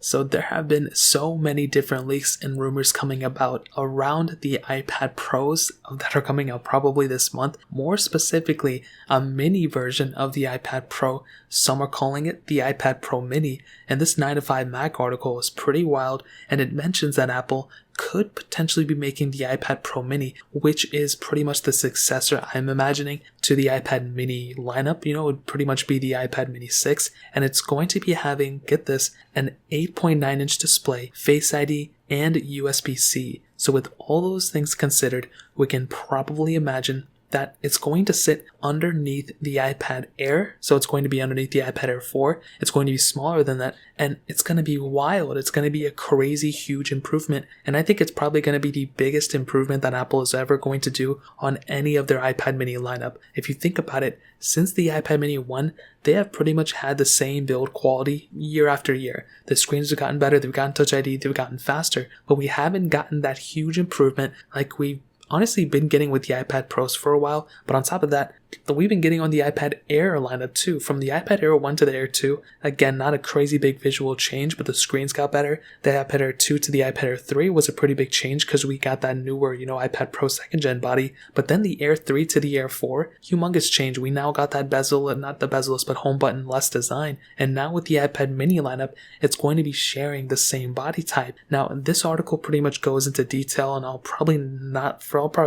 So there have been so many different leaks and rumors coming about around the iPad Pros that are coming out probably this month. More specifically, a mini version of the iPad Pro. Some are calling it the iPad Pro Mini. And this 9 to 5 Mac article is pretty wild, and it mentions that Apple could potentially be making the iPad Pro Mini, which is pretty much the successor, I'm imagining, to the iPad Mini lineup. It would pretty much be the iPad Mini 6, and it's going to be having, get this, an 8.9-inch display, Face ID, and USB-C. So with all those things considered, we can probably imagine that it's going to sit underneath the iPad Air. So it's going to be underneath the iPad Air 4. It's going to be smaller than that, and it's going to be wild. It's going to be a crazy huge improvement, and I think it's probably going to be the biggest improvement that Apple is ever going to do on any of their iPad mini lineup. If you think about it, since the iPad mini 1, they have pretty much had the same build quality year after year. The screens have gotten better, they've gotten Touch ID, they've gotten faster, but we haven't gotten that huge improvement like we've honestly been getting with the iPad Pros for a while. But on top of that, we've been getting on the iPad Air lineup too. From the iPad Air 1 to the Air 2, again, not a crazy big visual change, but the screens got better. The iPad Air 2 to the iPad Air 3 was a pretty big change because we got that newer, iPad Pro 2nd gen body. But then the Air 3 to the Air 4, humongous change. We now got that bezel, not the bezel-less, but home button less design. And now with the iPad mini lineup, it's going to be sharing the same body type. Now, this article pretty much goes into detail, and I'll probably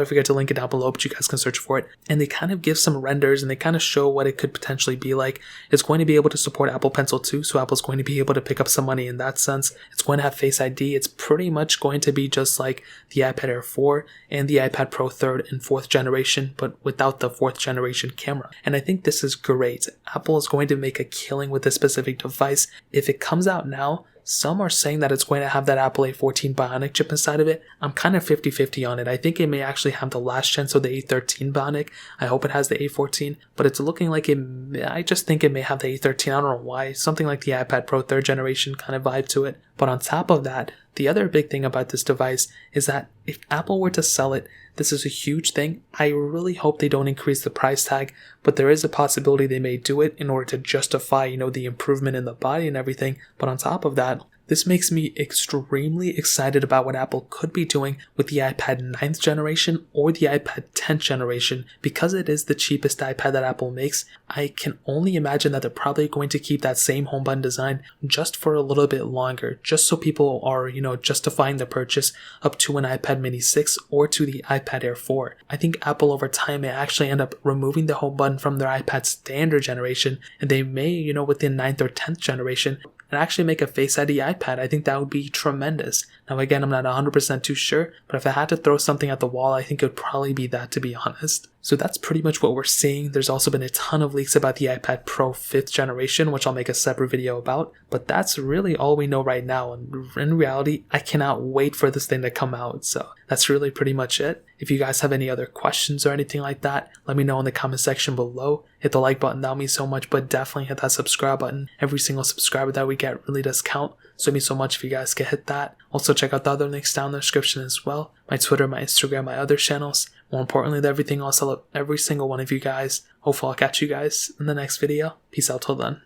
forget to link it down below, but you guys can search for it. And they kind of give some renders, and they kind of show what it could potentially be like. It's going to be able to support Apple Pencil 2, so Apple's going to be able to pick up some money in that sense. It's going to have Face ID. It's pretty much going to be just like the iPad Air 4 and the iPad Pro 3rd and 4th generation, but without the 4th generation camera. And I think this is great. Apple is going to make a killing with this specific device. If it comes out now, some are saying that it's going to have that Apple A14 Bionic chip inside of it. I'm kind of 50-50 on it. I think it may actually have the last gen, so the A13 Bionic. I hope it has the A14, but it's looking like I just think it may have the A13. I don't know why. Something like the iPad Pro 3rd generation kind of vibe to it. But on top of that, the other big thing about this device is that if Apple were to sell it, this is a huge thing. I really hope they don't increase the price tag, but there is a possibility they may do it in order to justify, the improvement in the body and everything. But on top of that, this makes me extremely excited about what Apple could be doing with the iPad 9th generation or the iPad 10th generation. Because it is the cheapest iPad that Apple makes, I can only imagine that they're probably going to keep that same home button design just for a little bit longer, just so people are, justifying the purchase up to an iPad mini 6 or to the iPad Air 4. I think Apple over time may actually end up removing the home button from their iPad standard generation, and they may, within 9th or 10th generation, and actually make a Face ID iPad. I think that would be tremendous. Now again, I'm not 100% too sure, but if I had to throw something at the wall, I think it would probably be that, to be honest. So that's pretty much what we're seeing. There's also been a ton of leaks about the iPad Pro 5th generation, which I'll make a separate video about, but that's really all we know right now. And in reality, I cannot wait for this thing to come out. So that's really pretty much it. If you guys have any other questions or anything like that, let me know in the comment section below. Hit the like button, that would mean so much, but definitely hit that subscribe button. Every single subscriber that we get really does count, so it'd mean so much if you guys could hit that. Also check out the other links down in the description as well. My Twitter, my Instagram, my other channels. More importantly than everything else, I love every single one of you guys. Hopefully I'll catch you guys in the next video. Peace out till then.